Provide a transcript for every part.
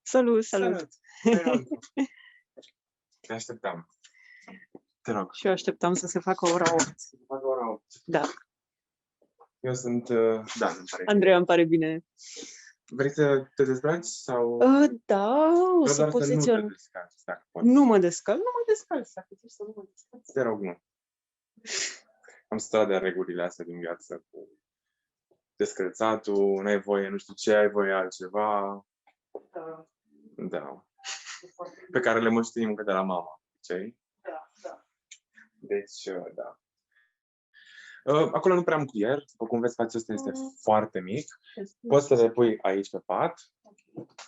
Salut, salut! Te așteptam. Te rog. Și eu așteptam să se facă ora 8. Să facă ora 8. Da. Eu sunt... Da, îmi pare. Andreea, îmi pare bine. Vrei să te dezbraci sau... Da, o să doar poziționez. să nu te descarci, dacă poți. Nu mă descalc, dacă zici să nu mă descalc. Te rog, nu. Am stat de regulile astea din viață cu descălțatul, n-ai voie, nu știu ce, ai voie altceva. Da. Da. Pe care le moștenim încă de la mama, știi? Da, da. Deci, da. Acolo nu prea am cuier. După cum vezi, spațiul ăsta este foarte mic. Poți să le pui aici pe pat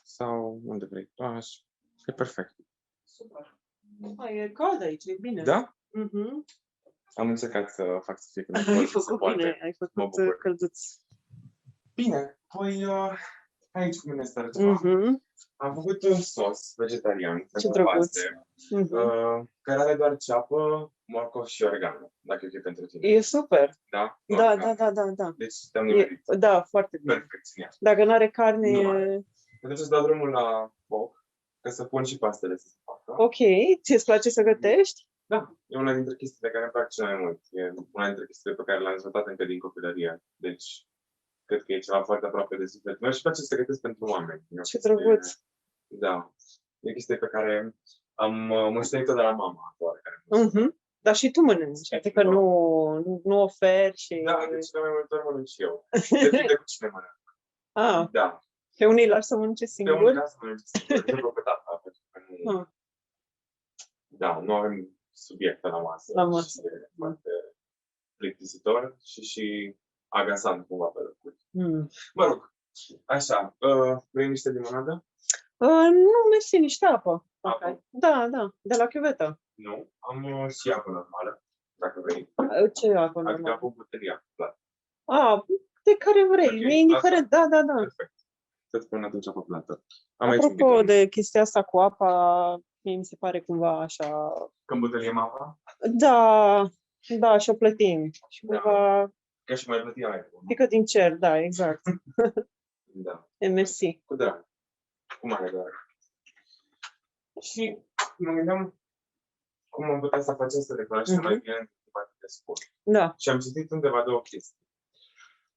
sau unde vrei. Așa. E perfect. Super. E cald aici, e bine. Da? Mhm. Am încercat să fac să fie cât mai Ai cald se făcut poate. bine, ai Mă făcut bucur. călduț. Bine, păi aici cu mine este ceva. Mhm. Am făcut un sos vegetarian Ce pentru drăguț. paste, care are doar ceapă, morcov și oregano, dacă e ok pentru tine. E super. Da? Da, Ok. da. Deci te-am nimerit. Da, foarte bine. Perfecționat. Dacă nu are carne... Nu are. Atunci îți dau drumul la foc, ca să pun și pastele să se facă. Ok, ție-ți place să gătești? Da, e una dintre chestiile care îmi plac cel mai mult. E una dintre chestiile pe care le-am dezvoltat încă din copilărie. Deci, cred că e ceva foarte aproape de sufletul meu și îmi place să gătesc pentru oameni. Ce drăguț! Da. E chestie pe care am moștenit-o de la mama. Dar și tu mănânci, adică nu oferi și... Da, de cele mai multe ori mănânc și eu. Depinde cu cine mănânc. Ah, Da. pe unii lași să mănânce Pe singur? unii lasă să mănânce singur. Nu pe tata, pentru că nu... Da, nu avem subiecte la masă. La masă. E foarte plictisitor și agasant cumva pe locuri. Mă rog, așa, vrei niște limonadă? Nu, mersi, niște apă. Apă? Da, de la chiuvetă. Nu, am și apă normală, dacă vrei. Ce apă Adică normală? apă butelia, clar. De care vrei, Ok, mi-e indiferent, da. Perfect. Să-ți pun atunci apă plată. Apropo de chestia asta cu apa, mie mi se pare cumva așa... Când buteliem apa? Da, și o plătim. Și cumva... Ca și mai plătim mai bun. Pică din cer, da, exact. Da. Mersi. Cu drag. Cu mare drag. Și mă gândeam cum am putea să facem să le cunoaștem mai bine în timp atât de scurt. Da. Și am citit undeva două chestii.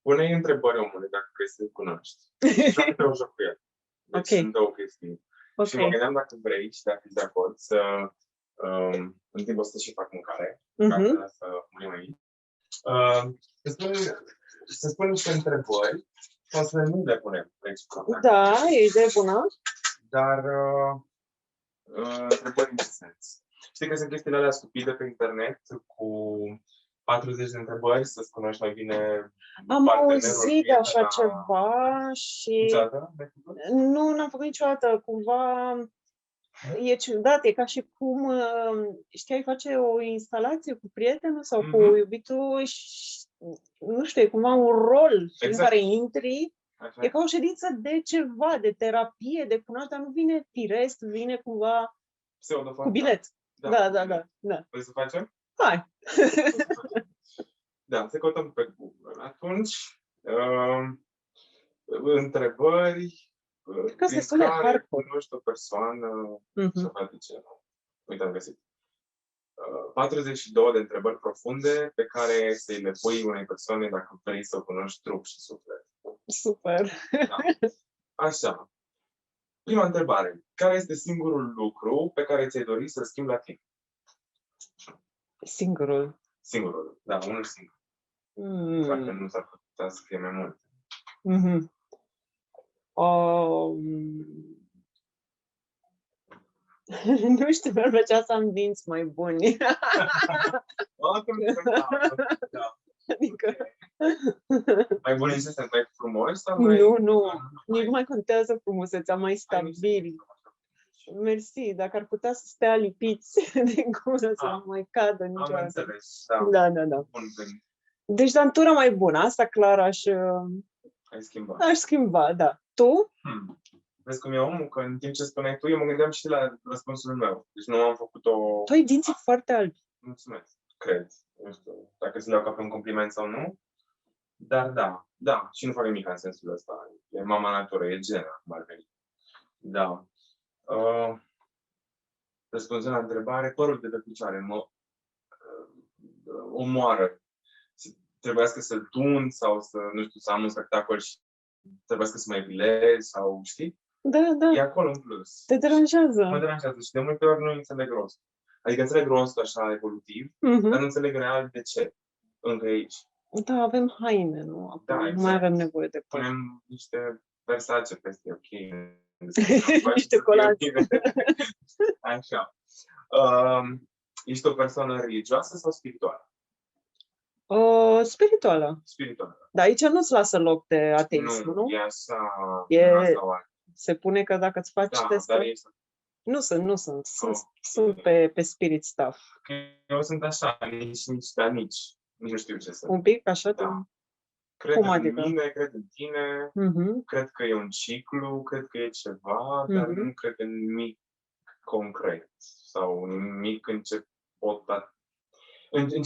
Pune-i întrebări omului dacă vrei să-l cunoști. Și dacă te joc cu el. Deci sunt două chestii. Și mă gândeam dacă vrei și dacă ești de acord să în timp o să și fac mâncare. Ca să murim aici. Să spun niște întrebări sau să nu le punem aici. Da, e idee bună. Dar întrebări în ce sens? Știi că sunt chestiile alea stupide pe internet cu 40 de întrebări să-ți cunoști mai bine. Am auzit de așa ceva și... Niciodată? Nu, n-am făcut niciodată. Cumva e ciudat, e ca și cum știai face o instalație cu prietenul sau cu iubitul și nu știu, e cumva un rol în care intri. Așa. E ca o ședință de ceva, de terapie, de cunoaștere, nu vine firesc, vine cumva cu bilet. Da. Vrei să facem? Hai! Da, să căutăm pe Google. Atunci, întrebări prin care cunoști o persoană și face ceva. Uite, am găsit. 42 de întrebări profunde pe care să-i le pui unei persoane dacă vrei să o cunoști trup și suflet. Super! Da. Așa. Prima întrebare. Care este singurul lucru pe care ți-ai dori să-l schimbi la tine? Singurul, da, unul singur. Dacă nu s-ar putea să fie mai mult. Nu știu, mi-ar plăcea să am dinți mai buni. Adică... Mai buni în ce sens? Mai frumoși? Sau Nu. Nici nu mai contează frumusețea, mai stabil. Mersi, dacă ar putea să stea lipiți din gură, să nu mai cadă niciodată. Am înțeles, da. Bun gând. Deci, dantura mai bună, asta clar aș schimba. Aș schimba, da. Tu? Vezi cum e omul? Că în timp ce spuneai tu, eu mă gândeam și la răspunsul meu. Deci nu am făcut-o... Tu ai dinții foarte albi. Mulțumesc, cred. Nu știu dacă să le iau ca pe un compliment sau nu. Dar da. Și nu fac nimic în sensul ăsta. E mama natură, e Gena, cum ar veni. Da. Răspunzând la întrebare, părul de pe picioare mă omoară. Trebuiască să-l tund sau să, nu știu, să am un spectacol și trebuiască să mă epilez sau, știi? Da. E acolo în plus. Te deranjează. Mă deranjează și de multe ori nu înțeleg rostul. Adică înțeleg rostul așa evolutiv, dar nu înțeleg real de ce. Încă aici. Da, avem haine, nu? Acum Da, exact. Nu mai avem nevoie de păr. Punem niște Versace peste, ok. Niște colați. Așa. Ești o persoană religioasă sau spirituală? Spirituală. Spirituală. Dar aici nu-ți lasă loc de ateism, nu? E așa. Se pune că dacă îți faci testul... Dar Nu sunt. Sunt pe spirit stuff. Eu sunt așa, nici, dar nici. Nu știu ce să. Un pic așa? Da. Cred Cum în adică? mine, cred în tine, cred că e un ciclu, cred că e ceva, dar nu cred în nimic concret sau nimic în ce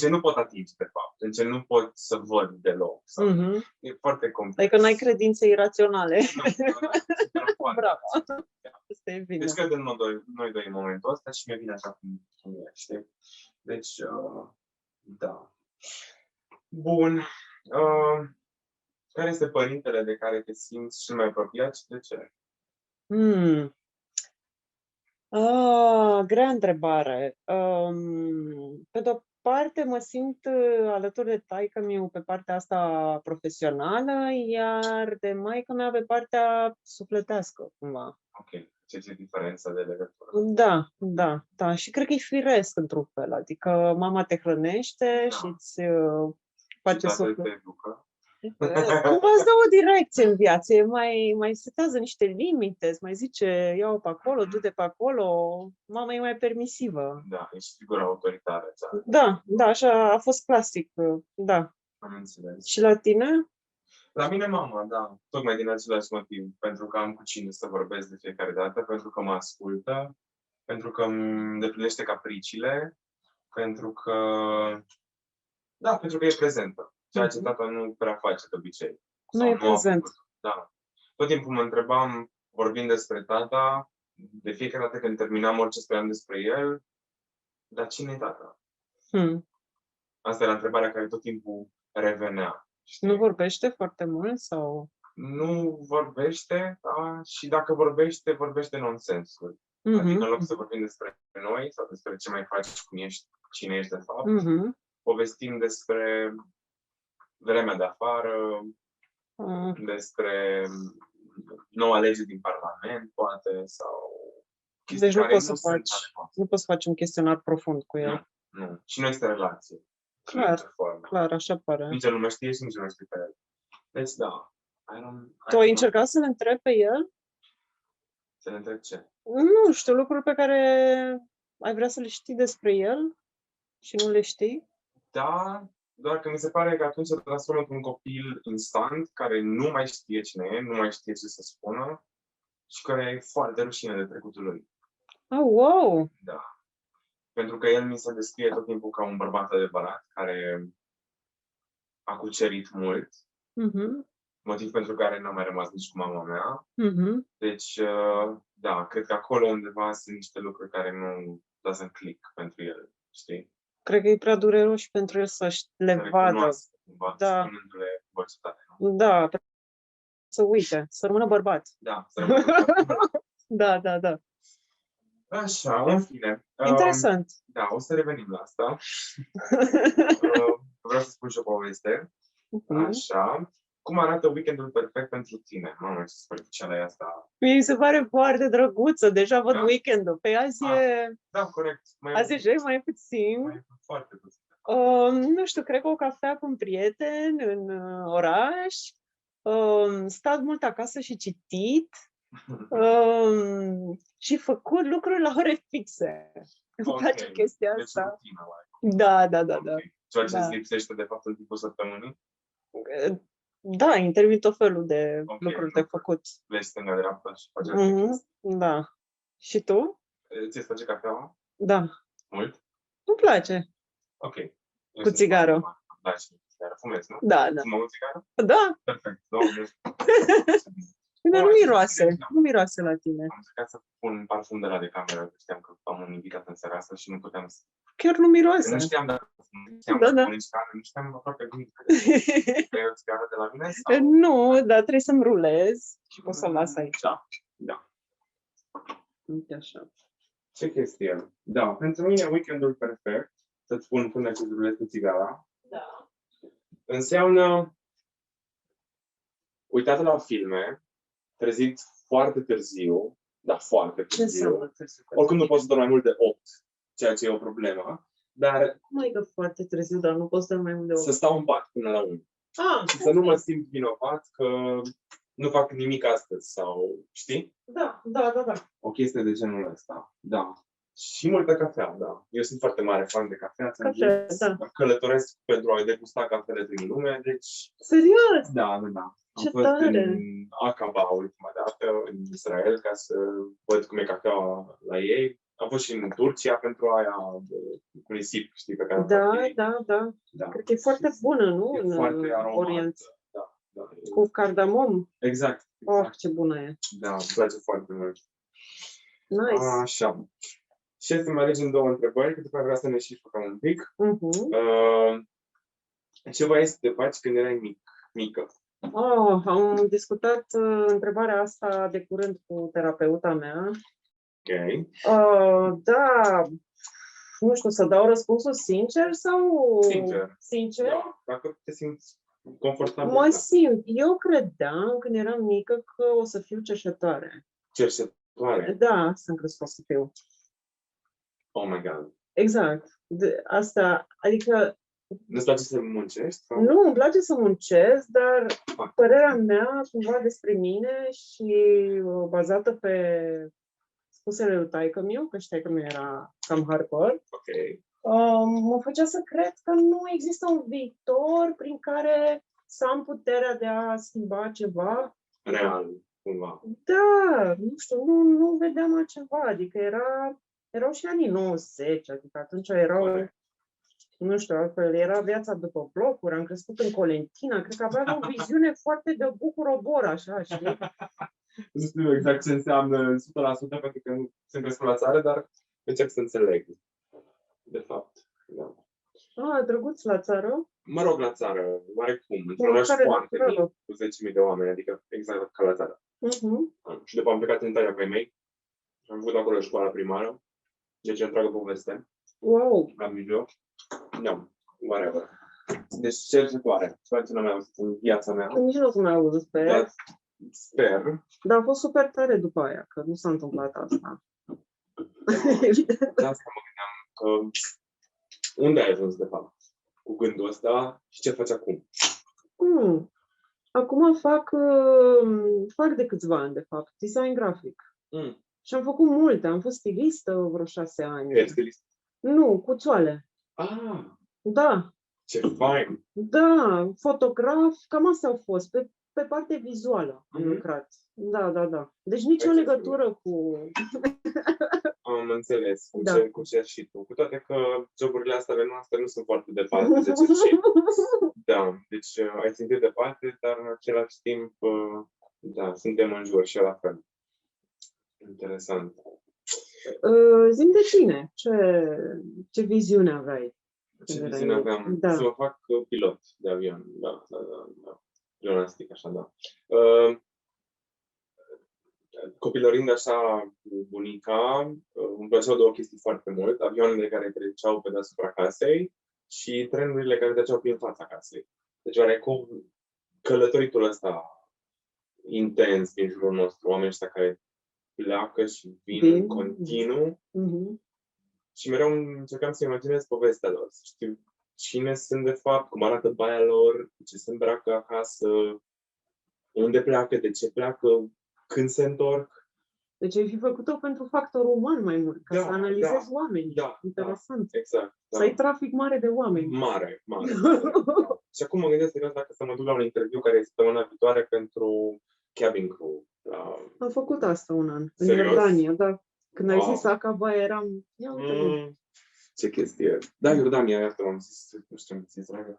nu pot atinge, de fapt, în ce nu pot să văd deloc. Sau, e foarte complex. Adică n-ai credințe iraționale. Bravo. Asta e bine. Deci cred în noi doi în momentul ăsta și mi-e bine așa cum e, știi? Deci, da. Bun. Care este părintele de care te simți cel mai apropiat și de ce? Grea întrebare. Pe de-o parte mă simt alături de taică-miu pe partea asta profesională, iar de maică-mea pe partea sufletească, cumva. Ok. Ce diferența de legătură? Da. Și cred că e firesc într-un fel. Adică mama te hrănește și îți face suflet. Te educă. Cumva îți dă o direcție în viață, mai setează niște limite, îți mai zice, ia-o pe acolo, du-te pe acolo, mama e mai permisivă. Da, ești figura autoritară. Da, așa a fost clasic, da. Am înțeles. Și la tine? La mine mama, da, tocmai din același motiv, pentru că am cu cine să vorbesc de fiecare dată, pentru că mă ascultă, pentru că îmi îndeplinește capriciile, pentru că e prezentă. Ceea ce tata nu prea face de obicei. Nu e prezent. Da. Tot timpul mă întrebam, vorbind despre tata, de fiecare dată când terminam orice spuneam despre el, dar cine e tata? Asta era întrebarea care tot timpul revenea. Știi? Nu vorbește foarte mult sau? Nu vorbește, da, și dacă vorbește nonsensuri. Adică în loc să vorbim despre noi sau despre ce mai faci, cum ești, cine ești de fapt, povestim despre vremea de afară, despre noua lege din Parlament, poate, sau deci nu poți să faci un chestionar profund cu el. Nu. Și nu este relație. Clar, așa pare. Nici el nu mă știe și nici nu mă știe pe el. Deci, da. Tu ai încercat să le întrebi pe el? Să le întreb ce? Nu știu, lucruri pe care ai vrea să le știi despre el și nu le știi? Da, doar că mi se pare că atunci se transformă într-un copil instant, care nu mai știe cine e, nu mai știe ce să spună și care e foarte rușine de trecutul lui. Oh, wow! Da. Pentru că el mi se descrie tot timpul ca un bărbat adevărat, care a cucerit mult, motiv pentru care n-am mai rămas nici cu mama mea. Deci, da, cred că acolo undeva sunt niște lucruri care nu doesn't click pentru el, știi? Cred că e prea dureros și pentru el să le vadă. Da. Spunându-le vocetate. Da, să uite, să rămână bărbat. Da, să rămână bărbat. Da. Așa, în fine. Interesant. Da, o să revenim la asta. Vreau să spun și o poveste. Așa. Cum arată weekendul perfect pentru tine? Mamă, ce superficială e asta. Mi se pare foarte drăguță. Deja văd weekendul. Pe azi e... Da, corect. Azi e joi, mai puțin. Foarte puțin. Nu știu, cred că o cafea cu un prieten în oraș. Stat mult acasă și citit. Și făcut lucruri la ore fixe. Îmi place chestia asta. Deci rutina, Da. Okay. Ceea ce îți lipsește de fapt în timpul săptămânii? Da, intervin tot felul de lucruri de făcut. Vezi stânga-dreapta și faci Da. Și tu? Ți-e place cafeaua? Da. Mult? Îmi place. Ok. Cu țigară. Da, și cu țigară. Fumezi, nu? Da. Fumă cu țigară? Da. Perfect. Dar nu miroase. Nu miroase la tine. Am încercat să pun parfum de la de cameră, că știam că am un invitat în seara asta și nu puteam să... Chiar nu miroase. Nu știam dacă știam nu știam foarte bine că e o țigară de la mine sau... Nu, dar trebuie să-mi rulez și pot să-l las aici. Da. Uite așa. Ce chestie? Da, pentru mine weekendul perfect, să-ți spun până ce rulez cu țigara, da. Înseamnă uitat la filme, trezit foarte târziu, dar foarte târziu. Ce înseamnă târziu? Oricum nu poți să dormi mai mult de 8, ceea ce e o problemă, dar... Cum adică foarte târziu, dar nu poți să dormi mai mult de 8? Să stau în pat până la 1. Și să nu mă simt vinovat că nu fac nimic astăzi sau, știi? Da. O chestie de genul ăsta, da. Și multă cafea, da. Eu sunt foarte mare fan de cafea. Călătoresc pentru a degusta cafele din lume, deci... Serios? Da. Am fost în Aqaba ultima dată, în Israel, ca să văd cum e cafeaua la ei. Am fost și în Turcia pentru aia cu nisip, știi, pe care da. Cred că e foarte bună, nu? E foarte aromată. Da. Cu cardamom. Exact. Oh, ce bună e. Da, îmi place foarte mult. Nice. Așa. Și să mai alegem 2 întrebări, că după aceea vreau să ne și făcăm un pic. Ce voiai să te faci când erai mică? Am discutat întrebarea asta de curând cu terapeuta mea. Ok. Da, nu știu, să dau răspunsul sincer sau... Sincer? Da, dacă te simți confortabil. Mă simt. Eu credeam când eram mică că o să fiu cerșetoare. Cerșetoare? Da, sunt crezut să fiu. Oh my God. Exact. Asta, adică... Nu-ți place să muncești? Sau? Nu, îmi place să muncesc, dar părerea mea cumva despre mine și bazată pe spusele lui taică-miu, că taică-miu era cam hardcore, mă făcea să cred că nu există un viitor prin care să am puterea de a schimba ceva. Real, cumva. Da, nu știu, nu vedeam altceva, adică erau și anii 90, adică atunci erau, nu știu, altfel, era viața după blocuri, am crescut în Colentina, cred că aveam o viziune foarte de Bucur-Obor, așa, știi? Nu știu exact ce înseamnă 100%, pentru că nu sunt crescut la țară, dar încerc să înțeleg, de fapt. Da. Drăguț la țară? Mă rog, la țară, oarecum, într-un oraș foarte mic, cu 10.000 de oameni, adică exact ca la țară. Și după am plecat în Italia cu ai mei, am avut acolo școala primară, deci e întreagă poveste. Wow! La mijloc. Da, whatever. Deci cercetoare, ce mai auzit în viața mea. Nici nu o să mai auzit, sper. Dar sper. Dar a fost super tare după aia, că nu s-a întâmplat asta. De asta mă gândeam că unde ai ajuns de fapt cu gândul ăsta și ce faci acum? Acum fac de câțiva ani, de fapt, design grafic. Și am făcut multe, am fost stilistă vreo 6 ani. Ești stilist? Nu, cuțoale. Da. Ce fain! Da, fotograf, cam astea au fost. Pe partea vizuală am lucrat. Da. Deci nicio legătură cu... Am înțeles cu cerșitul. Cu toate că joburile astea ale noastre nu sunt foarte departe de cerșit. Da, deci ai țintit departe, dar în același timp, da, suntem în jur și la fel. Interesant. Zi-mi de tine, ce viziune aveai? Ce viziune aveam? Să mă fac pilot de avion. Da. Pionastic, așa, da. Copilărind așa cu bunica, îmi plăceau 2 chestii foarte mult. Avioanele care treceau pe deasupra casei și trenurile care treceau prin fața casei. Deci oarecum călătoritul ăsta intens din jurul nostru, oamenii ăștia care pleacă și vin în continuu. Și mereu încercam să imaginez povestea lor, să știu cine sunt de fapt, cum arată baia lor, ce se îmbracă acasă, unde pleacă, de ce pleacă, când se întorc. Deci ai fi făcut-o pentru factorul uman mai mult, ca să analizezi oamenii. Interesant. Exact. Să ai trafic mare de oameni. Mare. Și acum mă gândesc dacă să mă duc la un interviu care este săptămâna viitoare pentru cabin crew. Am făcut asta un an, în Serios? Iordania, da. Când ai zis Aqaba, eram... Ce chestie. Da, Iordania, iată, am zis, nu știu ce am zis, dragă.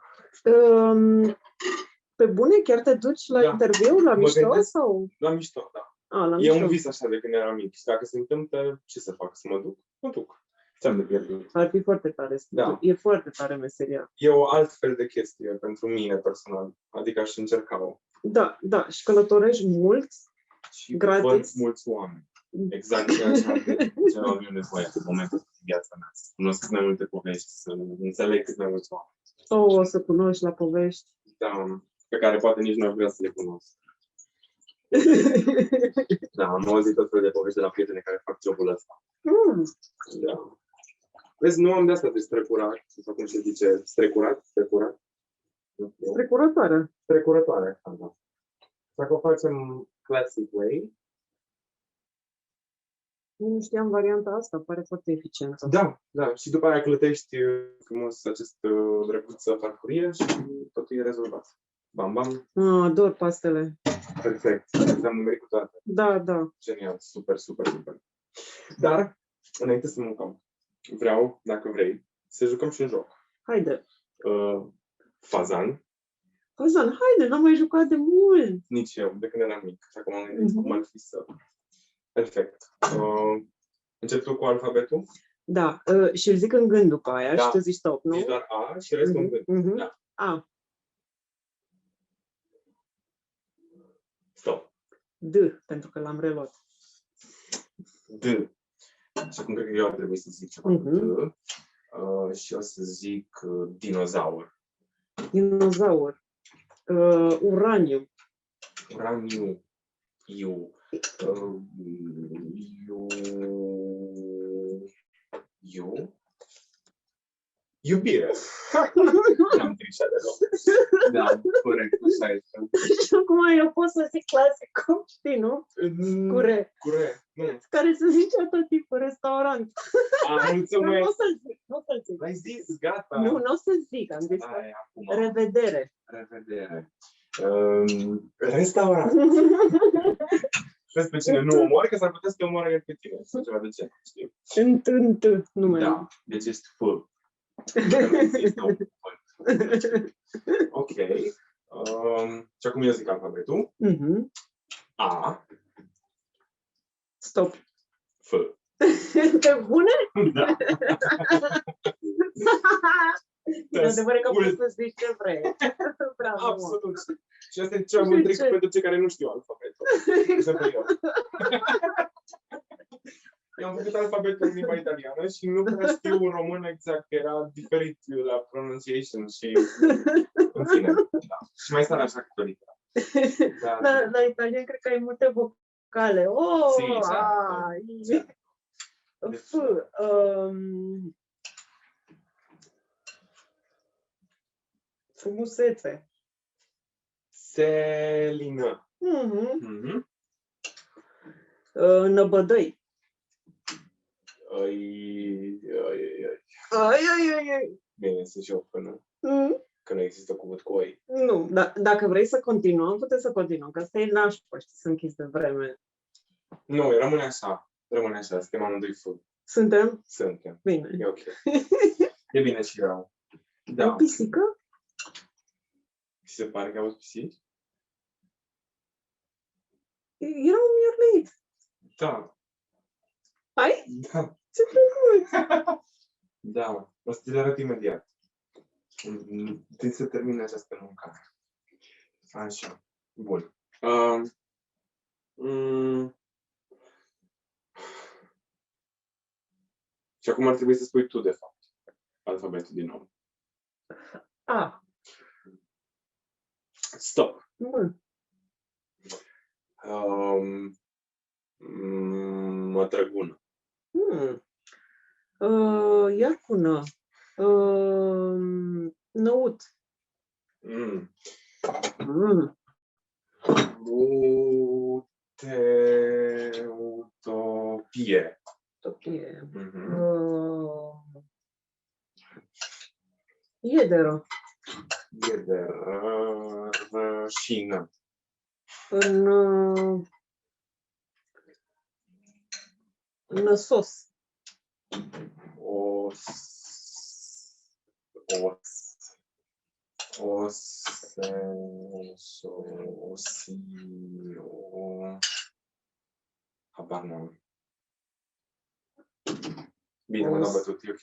Pe bune? Chiar te duci la interviu, la mișto sau? La mișto, da. La e un vis așa de când eram mic. Și dacă se întâmplă, ce să fac? Să mă duc? Mă duc. Ce-am de pierdut? Ar fi foarte tare. Da. E foarte tare meseria. E o altfel de chestie pentru mine personal. Adică aș încerca-o. Da. Și călătorești mult, și gratis. Văd mulți oameni. Exact ceea ce am nevoie în momentul din viața mea. Să cunosc mai multe povești, să înțeleg cât mai mulți oameni. O să cunoști la povești. Da, pe care poate nici nu ar vrea să le cunosc. Da, am auzit tot felul de povești de la prieteni care fac jobul ăsta. Da. Vezi, nu am de asta de strecurat, sau cum se zice, strecurat? Strecurătoare. Strecurătoare, da. Dacă o facem classic way. Nu știam varianta asta, pare foarte eficientă. Da. Și după aia clătești frumos acest drăguță farfurie și totul e rezolvat. Bam, bam. Ador pastele. Perfect. Am numerit cu toate. Da. Genial. Super. Dar, înainte să mâncăm, vreau, dacă vrei, să jucăm și un joc. Haide. Fazan, haide, n-am mai jucat de mult. Nici eu, de când eram mic. Și acum am gândit cum ar fi să... Perfect. Încep tu cu alfabetul? Da, și îl zic în gând după aia și tu zici stop, nu? Zici doar A și restul în gând. Da. A. Stop. D, pentru că l-am reluat. D. Și acum cred că eu ar trebui să zic ceva cu D. Și o să zic dinozaur. Dinozaur. Uraniu. Uraniu. Iubire. N-am trișat deloc. Da, corect, așa este. Și acum eu pot să zic clasicul, știi, nu? Cure. Care se zice tot timpul, restaurant. Mulțumesc. Nu o să-l zic. L-ai zis, gata. Nu o să zic, am zis revedere. Restaurant. Vezi pe cine nu omoară, că s-ar putea să te omoară pe tine. Sau ceva de ce, știi? Numele. Da, deci ești F. Ok. Și acum eu zic alfabetul. A. Stop. F. Te bune? Da. E adevărat că poți să zici ce vrei. Absolut. Și asta e cea mai trick pentru cei care nu știu alfabetul. Exemplu eu. Eu am făcut alfabetul în limba italiană și nu prea știu în română exact, că era diferit la pronunciation și în fine. Da. Și mai stai așa cu litera. La italian cred că ai multe vocale. F. Frumusețe. Selină. Năbădăi. Bine, sunt și eu până. Că nu există cuvânt cu oi. Nu, dacă vrei să continuăm, putem să continuăm, că asta e nașpa, știi, să închizi de vreme. Nu, rămâne așa. Suntem amândoi F. Suntem? Suntem. Bine. E ok. E bine și rău. Da. O pisică? Și se pare că auzi pisici? Era un miorlit. Da. Hai? Da. Ce plăcut! Da. O să te arăt imediat. Trebuie să termin această mâncare. Așa. Bun. Și acum ar trebui să spui tu, de fapt, alfabetul din nou. A. Stop. Mătrăgună. Iacună. Năut. Utopie. Iederă. Rășină. Năsos. O si, o... Habar n-am. Bine, m-am bătut, e ok.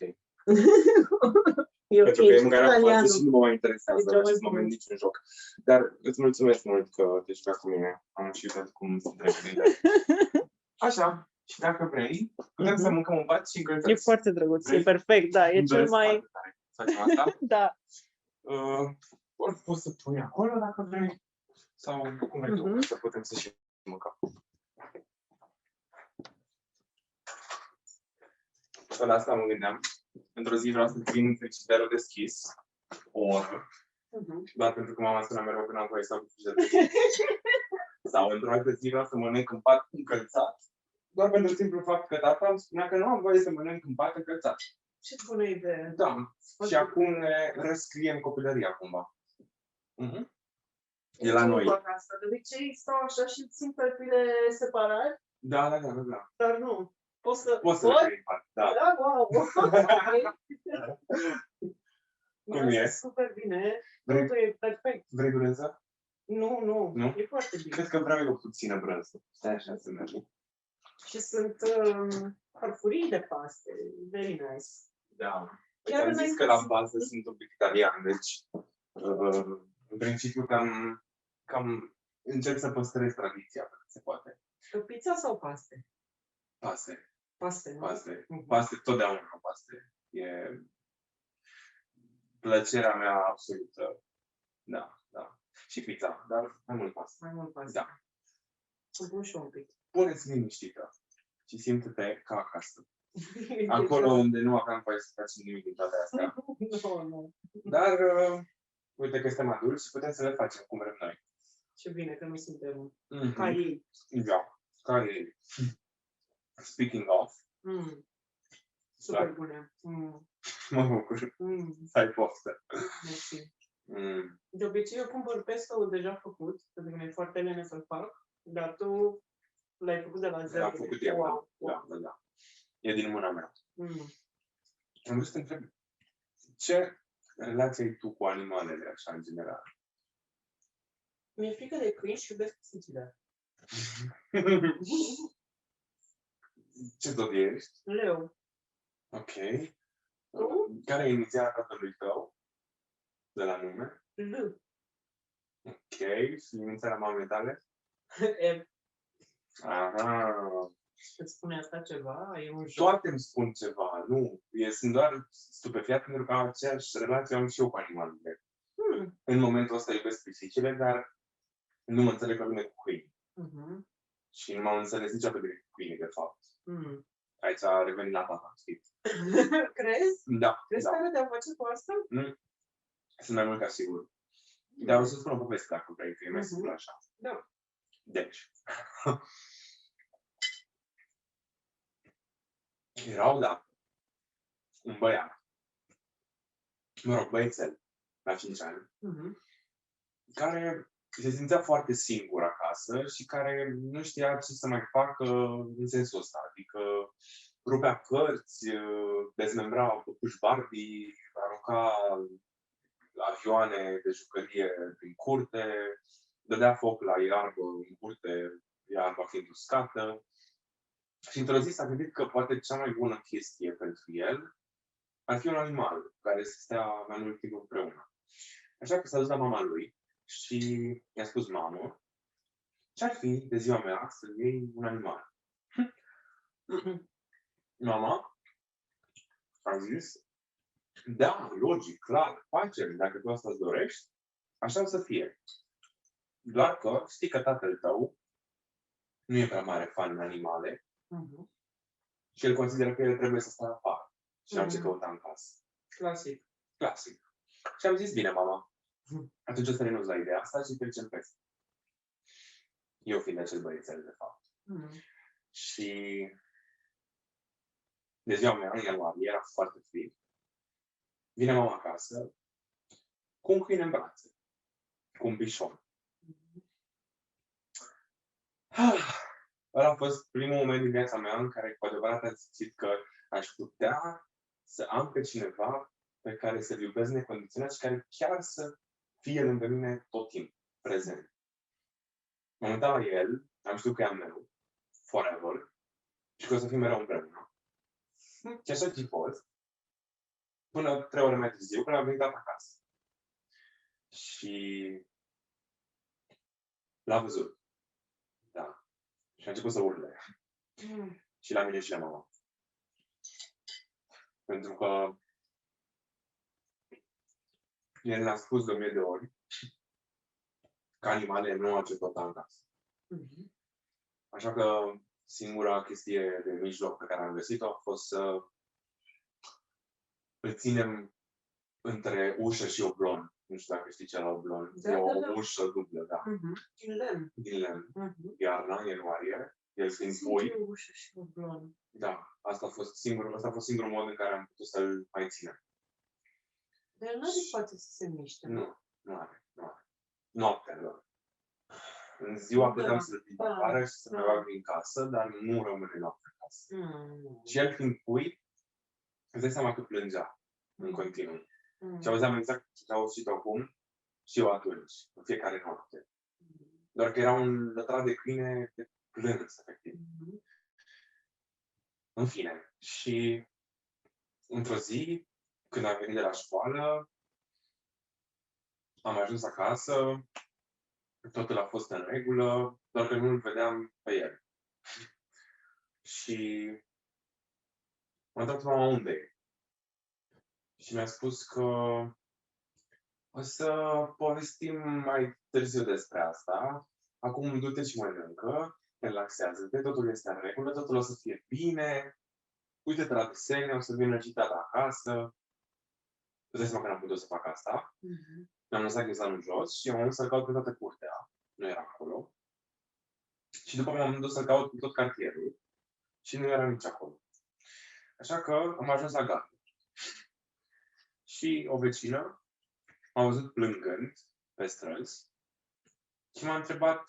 E ok, Pentru că e mâncarea cu italianul. față și nu mă mai interesează Deci, în acest moment niciun joc. Dar îți mulțumesc mult că te jucat cu mine. Am și uitat cum să trec de Așa. Și dacă vrei, putem să mâncăm un pat și încălțăți. E foarte drăguț, e perfect, da, e cel mai... Facem asta? Da. Ori poți să pui acolo dacă vrei, sau cum vrei tu, să putem să și mâncăm. La asta mă gândeam. Într-o zi vreau să țin frigiderul deschis o oră. Doar pentru că mama spunea mereu că n-am voie să am frigiderul deschis. Sau într-o altă zi vreau să mănânc în pat încălțat. Doar pentru simplu fapt că tata îmi spunea că nu am voie să mănânc în pat încălțat. Ce bună idee. Da. Și acum ne răscriem copilăria cumva. E la noi. Asta. De obicei stau așa și țin pălpile separat. Da. Dar nu. Poți să le pat. Da. Da, wow. Cum e? Super bine. Totul e perfect. Vrei brânză? Nu. E foarte bine. Cred că vreau eu puțină brânză. Stai așa să merg. Și sunt farfurii de paste. Very nice. Da. Am zis că la bază sunt un pic italian, deci în principiu cam încerc să păstrez tradiția, dacă se poate. Pizza sau paste? Paste. Paste, nu? Paste, totdeauna paste. E plăcerea mea absolută. Da. Și pizza, dar mai mult paste. Mai mult paste. Da. Să pun și un pic. Puneți liniștită și simte-te ca acasă. Acolo unde nu aveam voie să facem nimic din toate astea. Nu. Dar uite că suntem adulți și putem să le facem cum vrem noi. Ce bine că nu suntem ca ei. Da, ca ei. Speaking of. Super bune. Mă bucur. Să ai poftă. Mersi. De obicei eu cumpăr pesto deja făcut, pentru că mi-e foarte lene să-l fac, dar tu l-ai făcut de la zero. L-am făcut eu, da. E din mâna mea. Am vrut să te întreb, ce relație ai tu cu animalele, așa, în general? Mi-e frică de câini și iubesc pisițile. Ce tot ești? Leu. Ok. Care e inițiala tatălui tău? De la nume? L. Ok. Și inițiala mamei tale? E. Aha. Îți spune asta ceva? E un joc? Toate îmi spun ceva, nu. Sunt doar stupefiat pentru că aceeași relație am și eu cu animalele. În momentul ăsta iubesc pisicile, dar nu mă înțeleg pe bine cu câini. Și nu m-am înțeles niciodată bine cu câinii, de fapt. Aici a revenit la tata, știți? Crezi? Da. Crezi că are de-a face cu asta? Sunt mai mult ca sigur. Dar o să spun o poveste dacă vrei, că e mai sigur așa. Da. Deci. Era odată un băiat, băiețel, la 5 ani, care se simțea foarte singur acasă și care nu știa ce să mai facă în sensul ăsta. Adică rupea cărți, dezmembra păpuși Barbie, arunca avioane de jucărie prin curte, dădea foc la iarbă în curte, iarba fiind uscată. Și într-o zi s-a gândit că poate cea mai bună chestie pentru el ar fi un animal care să stea mai mult timp împreună. Așa că s-a dus la mama lui și i-a spus: mamă, ce-ar fi de ziua mea să iei un animal? Mama a zis: da, logic, clar, facem, dacă tu asta îți dorești, așa o să fie. Doar că știi că tatăl tău nu e prea mare fan în animale și el consideră că el trebuie să stea afară. Și am ce căuta în casă. Clasic. Și am zis: bine, mama, atunci o să renunț la ideea asta și trecem peste. Eu fiind acel băiețel, de fapt. Și de ziua mea, în ianuarie, era foarte frig. Vine mama acasă cu un câine în brațe, cu un bișon. Ăla a fost primul moment din viața mea în care cu adevărat am simțit că aș putea să am pe cineva pe care să-l iubesc necondiționat și care chiar să fie lângă mine tot timpul, prezent. M-am uitat la el, am știut că e al meu, forever, și că o să fim mereu împreună. Și așa ce fost, până 3 ore mai târziu, când am venit acasă. Și l-a văzut. Da. Și a început să urle. Și la mine și la mama. Pentru că el ne-a spus de 1000 de ori că animalele nu au ce căuta în casă. Așa că singura chestie de mijloc pe care am găsit-o a fost să îl ținem între ușă și oblon. Nu știu dacă știi ce la oblon. E o ușă dublă, da. Din lemn. Din lemn. Iarna, în ianuarie, el fiind pui. Ușă și oblon. Da, asta a fost singurul mod în care am putut să-l mai ținem. Dar el nu are poate să se miște. Nu are. Noaptea doar. În ziua puteam să-l plimb afară și să mai bag din casă, dar nu rămâne noaptea în casă. Și el fiind pui, îți dai seama că plângea în continuu. Și auzeam exact ce a auzit acum și eu atunci, în fiecare noapte. Doar că era un lătrat de câine de plâns, efectiv. În fine. Și într-o zi, când am venit de la școală, am ajuns acasă, totul a fost în regulă, doar că nu-l vedeam pe el. Și m-a întrebat mama unde e. Și mi-a spus că o să povestim mai târziu despre asta. Acum du-te și mănâncă, relaxează-te, totul este în regulă, totul o să fie bine. Uite-te la desene, o să vină și tata acasă. Îți dai seama că n-am putut să fac asta. Mi-am lăsat ghiozdanul jos și am dus să-l caut pe toată curtea. Nu era acolo. Și după m-am dus să-l caut pe tot cartierul. Și nu era nici acolo. Așa că am ajuns la gardă. Și o vecină m-a văzut plângând pe străzi și m-a întrebat: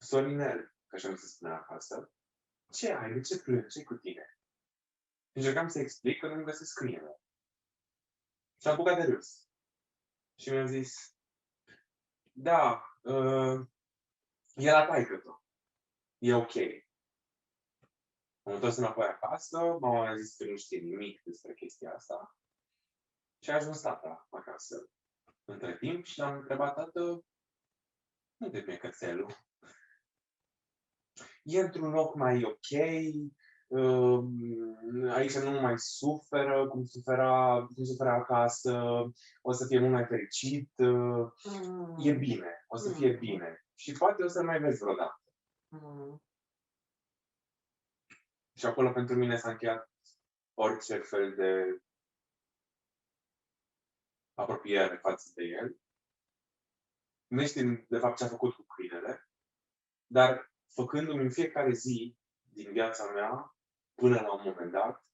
Sorinel, că așa mi se spune acasă, ce ai? De ce plângi? Ce-i cu tine? Și încercam să explic că nu-mi găsesc câinele. Și am apucat de râs. Și mi-a zis: da, e la taică-tu. E ok. Am întors înapoi acasă, mama mi-a zis că nu știe nimic despre chestia asta. Și a ajuns tata acasă între timp și l-am întrebat: tată, unde e cățelul? E într-un loc mai ok, aici nu mai suferă cum sufera acasă, o să fie mult mai fericit, e bine, o să fie bine. Și poate o să mai vezi vreodată. Și acolo pentru mine s-a încheiat orice fel de apropiere față de el. Nu știu de fapt ce a făcut cu câinele, dar făcându-mi în fiecare zi din viața mea, până la un moment dat,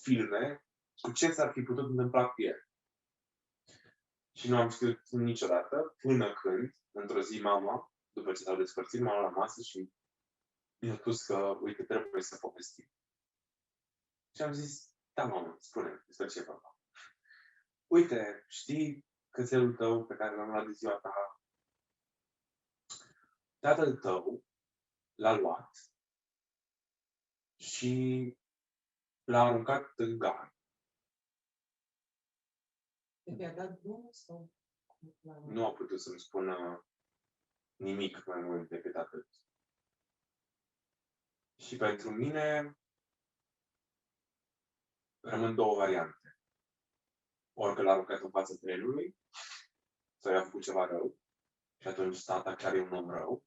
filme cu ce s-ar fi putut întâmpla cu el. Și nu am știut niciodată, până când, într-o zi, mama, după ce s-au despărțit, m-a luat la masă și mi-a spus că, uite, trebuie să povestim. Și am zis: da, mamă, spune despre ce vorba. Uite, știi cățelul tău pe care l-am luat de ziua ta? Tatăl tău l-a luat și l-a aruncat în gar. I-a dat drumul sau? Nu a putut să-mi spună nimic mai mult decât atât. Și pentru mine rămân două variante. Ori că l-a aruncat în fața trenului, sau i-a făcut ceva rău, și atunci tata chiar e un om rău,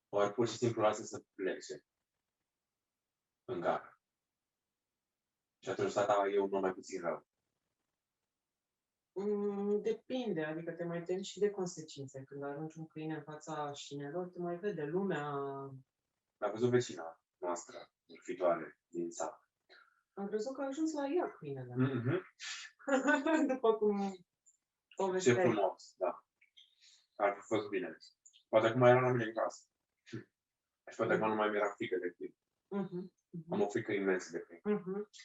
ori pur și simplu lasă să plece în gar. Și atunci tata e un om mai puțin rău. Depinde, adică te mai temi și de consecințe. Când arunci un câine în fața șinelor, te mai vede lumea. L-a văzut vecina noastră, urfitoare, din sat. Am crezut că a ajuns la ea câinele. După cum povesteai. Ce frumos, da. Ar fi fost bine. Poate acum era la mine în casă. Și poate acum nu mai mi-era frică de câini. Am o frică imensă de câini.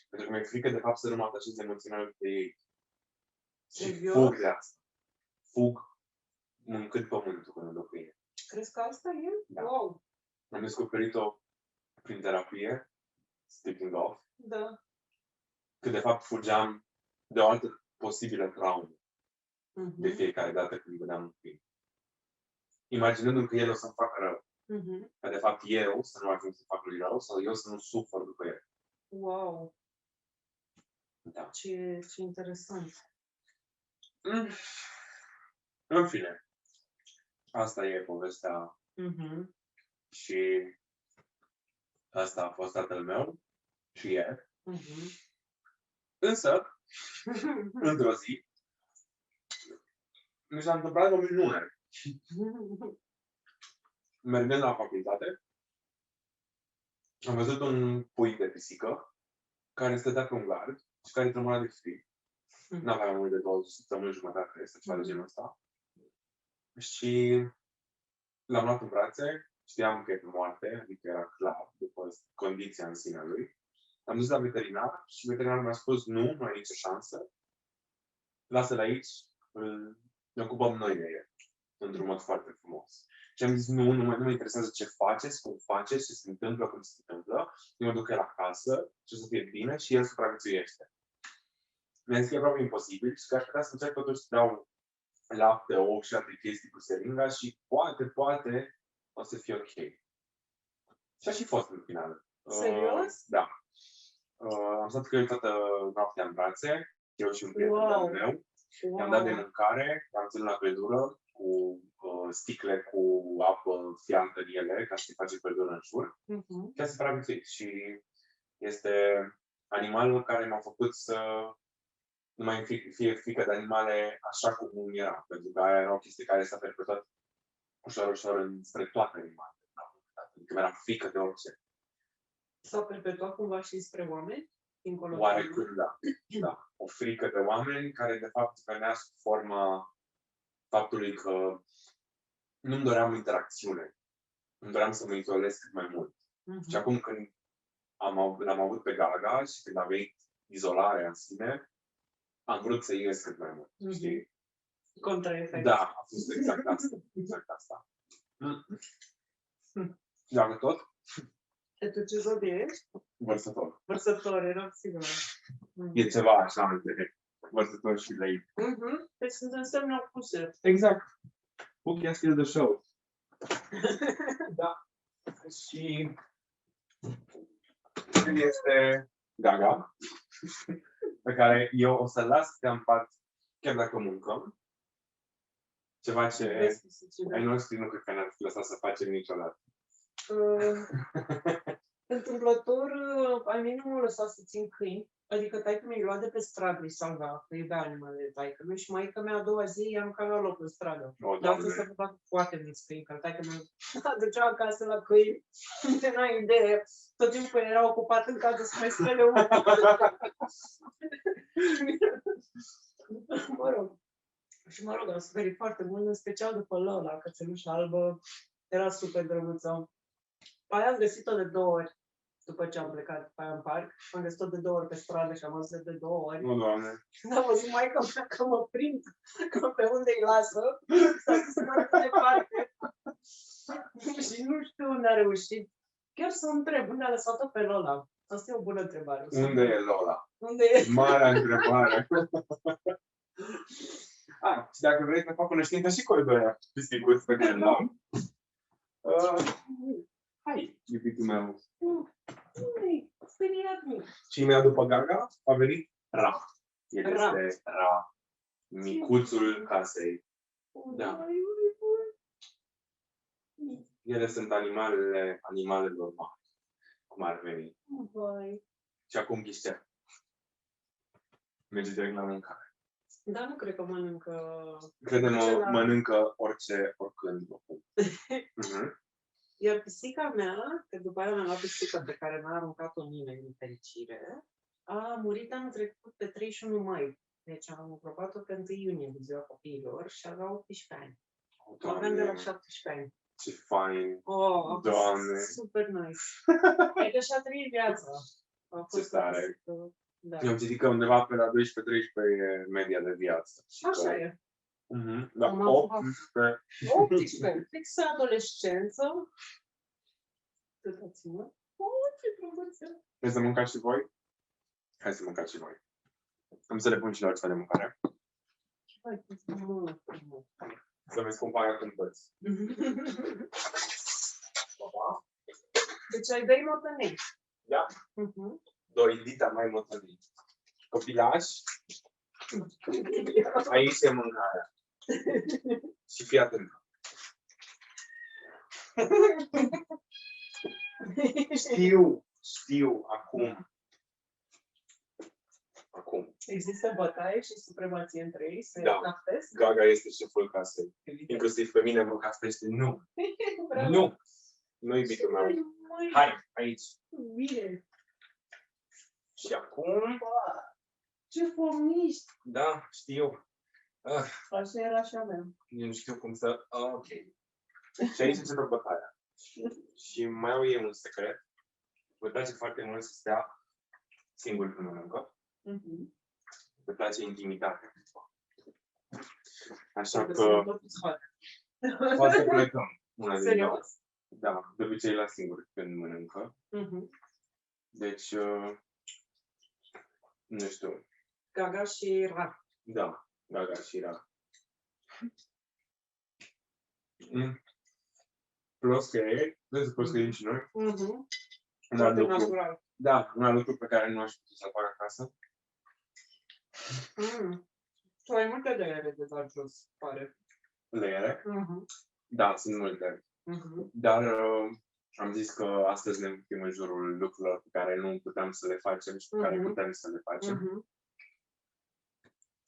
Pentru că mi-e frică de fapt să nu mă atașez emoțional de ei. Și fug de asta. fug mâncând pământul când îmi dă câine. Crezi că asta e? Da. Wow! Am descoperit-o prin terapie, speaking of, Da. că de fapt fugeam de o altă posibilă traumă de fiecare dată când vedeam un câine. Imaginându-mi că el o să-mi facă rău. Că de fapt eu să nu ajung să fac lui rău sau eu să nu sufăr după el. Wow! Da. Ce interesant. În fine, asta e povestea și asta a fost tatăl meu și ieri. Însă, într-o zi, mi s-a întâmplat o minune. Mergând la facultate, am văzut un pui de pisică care stătea pe un gard și care tremura de frig. N-avea mai mult de 2 săptămâni jumătate să ceva de genul ăsta. Și l-am luat în brațe, știam că e pe moarte, adică era clar, după condiția în sine lui. Am dus la veterinar și veterinarul mi-a spus nu ai nicio șansă. Lasă-l aici, ne ocupăm noi de el. Într-un mod foarte frumos. Și am zis, nu mă interesează ce faceți, cum faceți, ce se întâmplă, cum se întâmplă. Eu mă duc el acasă și o să fie bine și el supraviețuiește. Mi-a zis că e aproape imposibil și că aș putea să încerc totuși să dau lapte, ou și alte chestii cu seringa și poate o să fie ok. Și a și fost în final. Serios? Da. Am stat cu el toată noaptea în brațe, eu și un prieten meu. I-am dat de mâncare, i-am ținut la căldură cu sticle cu apă fiantă în ele, ca să-i face căldură în jur. Și a supraviețuit. Și este animalul care m-a făcut să nu mai fie frică de animale așa cum era. Pentru că aia era o chestie care s-a perpetuat ușor spre toate animalele. Adică mi-era frică de orice. S-a perpetuat cumva și spre oameni? Oarecum, da. Da. O frică de oameni care de fapt venea sub forma faptului că nu-mi doream interacțiune. Îmi doream să mă izolez cât mai mult. Și acum când l-am avut pe Gaga și când a venit izolarea în sine, am vrut să ies cât mai mult. Știi? Contraefect. Da, a fost exact asta. Exact asta. Dacă tot? E tu ce zodie ești? Vărsător. Vărsător, eram sigură. E ceva așa între vărsător și lei. Deci sunt însemne opuse. Exact. Puchia steal the show. Da. Și este Gaga, pe care eu o să las să te împart chiar dacă mâncăm. Ceva ce ai noștri nu cred că ne-ar fi lăsat să facem niciodată. Întâmplător, al mine nu m-a lăsat să țin câini. Adică taică mi-a luat de pe stradă, îi salva, că iubea animalele taică-mi și maică mea a doua zi i-am cam la loc în stradă. Dar asta s-a făcut foarte mulți câini, că taică mi-a aducea acasă la câini, nu n-ai idee, tot timpul era ocupat în casă să mai spele unul. Și mă rog, am suferit foarte mult, în special după Lola, cățelușa albă, era super drăguță. Aia am găsit-o de 2 ori. După ce am plecat pe aia în parc, am găsit-o de 2 ori pe stradă și am văzut de 2 ori. Nu, Doamne. Când am văzut maica mea că mă prind, că pe unde îi lasă, s-a dus mai departe. Și nu știu unde a reușit. Chiar să întreb, unde a lăsat-o pe Lola? Asta e o bună întrebare. Unde e Lola? Unde e? Marea întrebare. Și dacă vrei să fac cunoștință și cu al doilea pisicuț pe care l-am. Hai, iubitul meu. Speriat mic. Și imediat după Gaga a venit Ra. El este Ra, micuțul casei. Da. Ele sunt animale normale, cum ar veni. Și acum ghiștea. Merge direct la mâncare. Da, nu cred că mănâncă... Crede-mă, mănâncă orice, oricând. Iar pisica mea, că după aia mi-am luat pisica pe care n-a aruncat-o nimeni din fericire, a murit anul trecut pe 31 mai. Deci am aprobat-o pe 1 iunie, de ziua copiilor, și avea 18 ani. O aveam de la 17 ani. Ce fain! Oh, Doamne! Super nice! Adică și-a trăit viața. Ce tare! Da. Eu am citit că undeva pe la 12-13 e media de viață. Așa e. Da, 18. 18, fix adolescență. Uitați-mă. Ce frumuțel. Vreți să mâncați și voi? Hai să mâncați și voi. Am să le pun și la ceva de mâncare. Hai, să vezi cum fac când toți. Deci ai 2 motănei. Da? 2 dita mai motănei. Copilaș. Aici e mâncarea. Și fii atent. Știu, acum. Există bătaie și supremație între ei? Caftesc? Gaga este șeful casei. Inclusiv pe mine mă caftește. Nu. Nu. Nu, iubitul meu. Hai, aici. Bine. Și acum... Ce fomiști! Da, știu. Așa era și a mea. Eu nu știu cum să... Ok. Și aici începe bătaia. Și mai au ei un secret. Vă place foarte mult să stea singur când mănâncă. Vă place intimitate. Așa că... Poate să plecăm. Serios? Da, de obicei la singur când mănâncă. Deci... nu știu. Gaga și Ra. Da, Gaga și Ra. Plosche, vezi plosche și noi? Un alt lucru. Natural. Da, un alt lucru pe care nu aș putea să-l fac acasă. Tu ai multe leiere de dat jos, pare. Leiere? Da, sunt multe. Dar am zis că astăzi ne învârtim în jurul lucrurilor pe care nu puteam să le facem și pe care putem să le facem.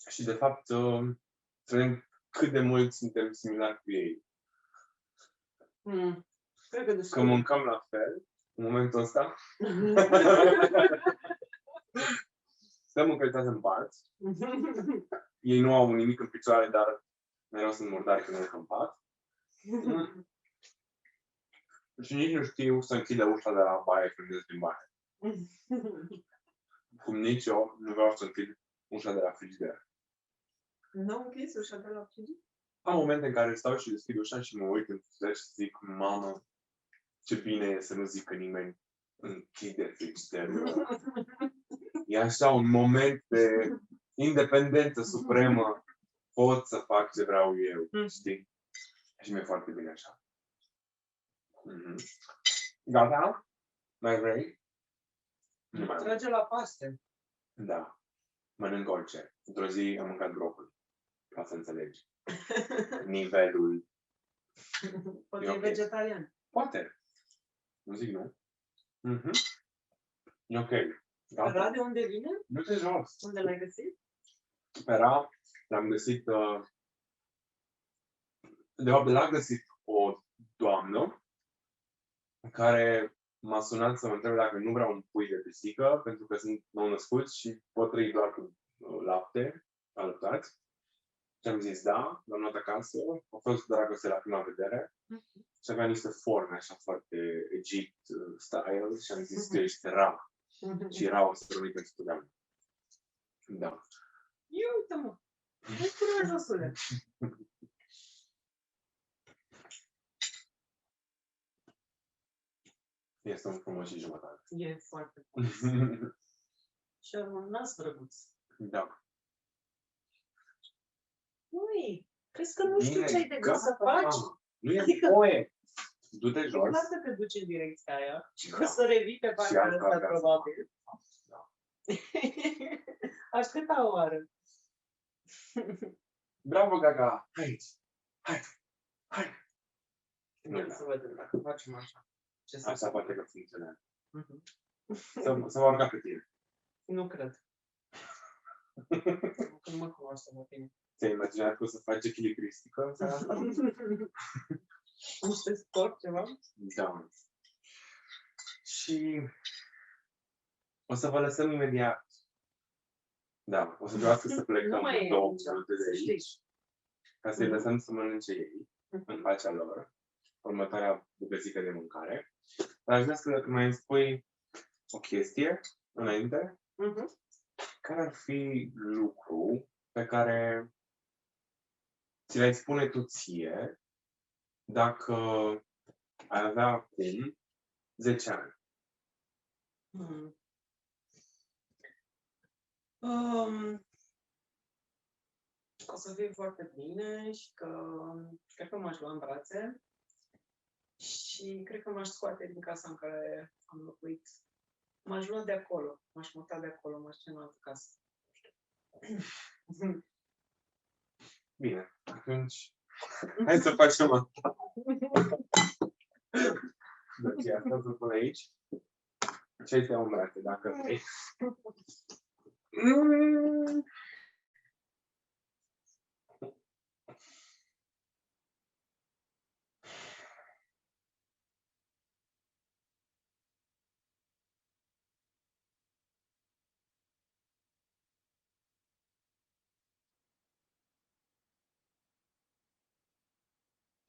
Și de fapt, să vedem cât de mult suntem similari cu ei. Că mâncăm la fel, în momentul ăsta. Stăm încălțați în pat. Ei nu au nimic în picioare, dar mereu sunt murdari când urcă în pat. Și nici nu știu să închide ușa de la baie când ies din baie. Cum nici eu nu vreau să închid ușa de la frigider. Nu am închis ușa de la frigider? Am momente în care stau și deschid ușa și mă uit în frigider și zic, mamă, ce bine e să nu zică nimeni, închide frigiderul. E așa un moment de independență supremă. Pot să fac ce vreau eu, știi? Și mi-e foarte bine așa. Gata? Mai vrei? Nu mai trage la paste. Da. Mănânc orice. Într-o zi am mâncat brocoli. Ca să înțelegi. Nivelul. Poate e vegetarian. Poate. Nu zic nu. E ok. Ra de unde vine? Nu te jos. Unde l-ai găsit? Pe Ra l-am găsit... de fapt, l-a găsit o doamnă care m-a sunat să mă întrebe dacă nu vreau un pui de pisică, pentru că sunt nou-născuți și pot trăi doar cu lapte, alăptați. Și am zis da, l-am luat acasă, a fost dragoste la prima vedere și avea niște forme așa foarte Egypt style și am zis că ești Ra. Și Ra o să rămâi pentru totdeauna. Da. Ia uite-mă! Ești curajosule! Este un frumos și jumătate. E foarte frumos. Și are un nas drăguț. Da. Ui, crezi că nu știu ce ai de gând să faci? Nu e nevoie. Du-te jos. Nu lasă că te duci în direcția aia și o să revii pe partea asta, probabil. Da. Aș câta oară. Bravo, Gaga! Hai! Hai! Ia să vedem dacă facem așa. Asta poate că funcționează. Să mă urca pe tine. Nu cred. Nu mă cunoaște pe tine. Ți-ai imaginat că o să faci echilibristică în seara asta? Niște sport, ceva? Da. Și o să vă lăsăm imediat. Da, o să trebuiască să plecăm 2 minute de aici. Ca să-i lăsăm să mănânce ei în pacea lor. Următoarea bucățică de mâncare. Dar aș vrea să mai îmi spui o chestie înainte. Care ar fi lucru pe care ți le-ai spune tu ție dacă ai avea acum 10 ani? O să fie foarte bine și că cred că m-aș lua în brațe și cred că m-aș scoate din casa în care am locuit. M-aș lua de acolo, m-aș muta de acolo, m-aș ține în altă casă. Bine, atunci hai să facem asta. Deci, asta să pun aici. Ce te iau în brațe, dacă vrei.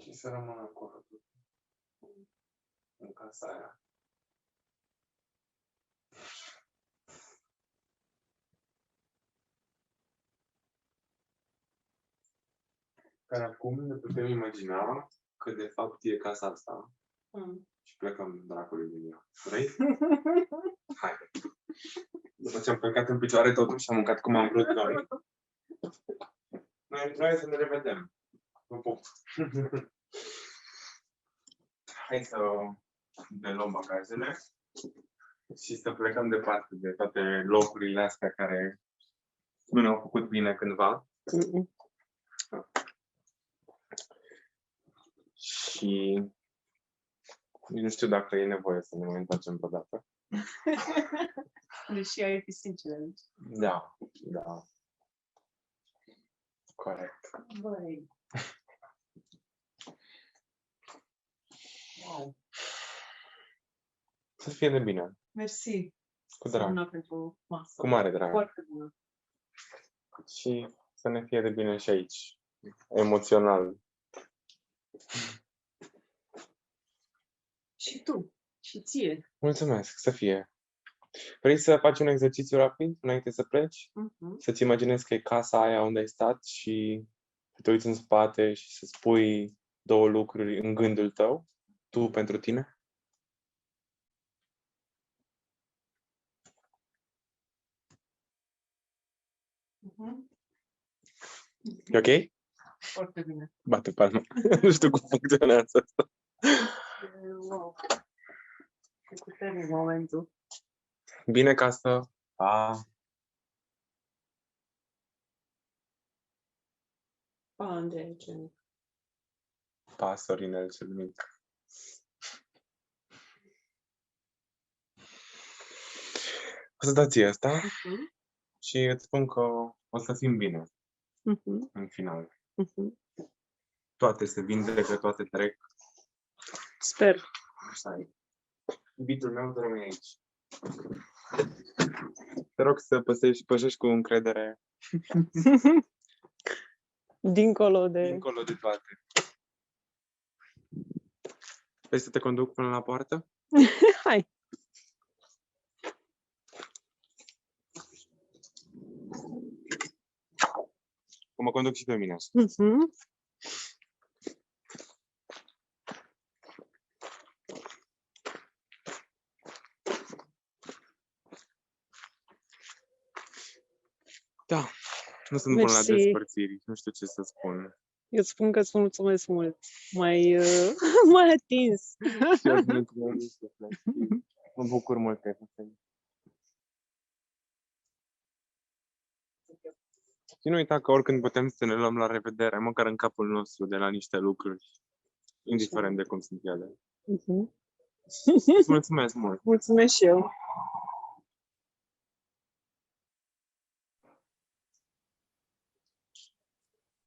Și să rămână acolo, în casa aia. Care acum ne putem imagina că de fapt e casa asta și plecăm dracului din ea. Vrei? Hai. După ce am plecat în picioare totuși și am mâncat cum am vrut noi. Noi trebuie să ne revedem. Vă pup. Hai să ne luăm bagajele și să plecăm departe de toate locurile astea care nu ne-au făcut bine cândva. Și nu știu dacă e nevoie să ne mai întoarcem vreodată. Deși ai pisicile aici. Da, da. Corect. Băi. Wow. Să fie de bine. Mersi. Cu drag. Bună pentru masă. Cu mare drag. Foarte bună. Și să ne fie de bine și aici. Emoțional. Și tu. Și ție. Mulțumesc, să fie. Vrei să faci un exercițiu rapid înainte să pleci? Să-ți imaginezi că e casa aia unde ai stat și să te uiți în spate și să spui 2 lucruri în gândul tău, tu pentru tine? E ok? Foarte bine. Bate palma. Nu știu cum funcționează asta. Wow. E puternic momentul. Bine casă. Pa. Pa, Andrei, ce mic. Pa, Sorinel cel mic. O să dați asta și îți spun că o să fim bine în final. Toate se vindecă, toate trec. Sper. Așa e. Iubitul meu, te rămâi aici. Te rog să pășești cu încredere. Dincolo de toate. Vrei să te conduc până la poartă? Hai. Că mă conduc și pe mine așa. Da, nu sunt bun la despărțiri, nu știu ce să spun. Eu spun că îți mulțumesc mult. M-ai atins. Mă bucur mult că ai făcut. Și nu uita că oricând putem să ne luăm la revedere, măcar în capul nostru, de la niște lucruri, indiferent de cum sunt ele. Îți mulțumesc mult. Mulțumesc și eu.